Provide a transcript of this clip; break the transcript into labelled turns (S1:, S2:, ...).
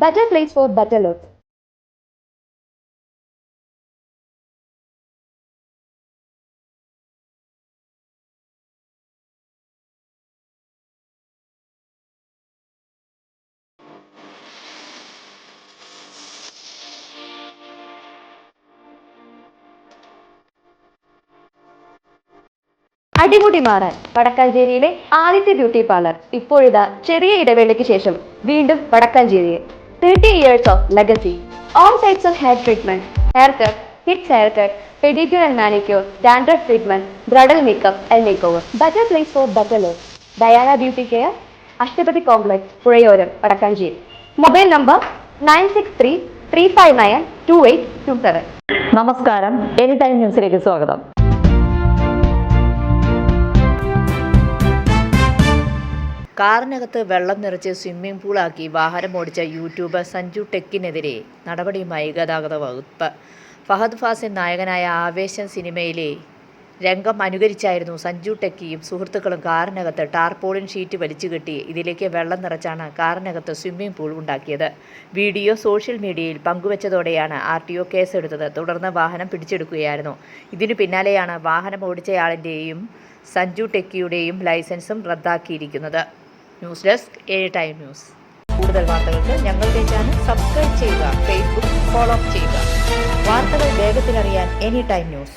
S1: Better place for better look. അടിമുടി മാറാൻ വടക്കാഞ്ചേരിയിലെ ആദ്യത്തെ ബ്യൂട്ടി പാർലർ ഇപ്പോഴിതാ ചെറിയ ഇടവേളയ്ക്ക് ശേഷം വീണ്ടും വടക്കാഞ്ചേരിയിൽ 30 years of legacy. All types of hair treatment, haircut, kids haircut, pedicure and manicure, dandruff treatment, bridal makeup and makeover. Better place for better look. Diana Beauty Care, Ashtapathi complex Puzhayoram Vadakkanchery. Mobile number 9633592827.
S2: നമസ്കാരം, any time ന്യൂസിലേക്ക് സ്വാഗതം. കാറിനകത്ത് വെള്ളം നിറച്ച് swimming പൂളാക്കി വാഹനം ഓടിച്ച YouTuber Sanju ടെക്കിനെതിരെ നടപടിയുമായി ഗതാഗത വകുപ്പ്. ഫഹദ് ഫാസിൽ നായകനായ ആവേശം സിനിമയിലെ രംഗം അനുകരിച്ചായിരുന്നു സഞ്ജു ടെക്കിയും സുഹൃത്തുക്കളും കാറിനകത്ത് ടാർപോളിൻ ഷീറ്റ് വലിച്ചുകെട്ടി ഇതിലേക്ക് വെള്ളം നിറച്ചാണ് കാറിനകത്ത് സ്വിമ്മിംഗ് പൂൾ ഉണ്ടാക്കിയത്. വീഡിയോ സോഷ്യൽ മീഡിയയിൽ പങ്കുവച്ചതോടെയാണ് RTO കേസെടുത്തത്. തുടർന്ന് വാഹനം പിടിച്ചെടുക്കുകയായിരുന്നു. ഇതിനു പിന്നാലെയാണ് വാഹനം ഓടിച്ചയാളിൻ്റെയും സഞ്ജു ടെക്കിയുടെയും ലൈസൻസും റദ്ദാക്കിയിരിക്കുന്നത്. News desk any time news. കൂടുതൽ വാർത്തകൾക്ക് ഞങ്ങളുടെ ചാനൽ സബ്സ്ക്രൈബ് ചെയ്യുക, ഫേസ്ബുക്ക് ഫോളോ ചെയ്യുക. വാർത്തകൾ വേഗത്തിലറിയാൻ എനി ടൈം ന്യൂസ്.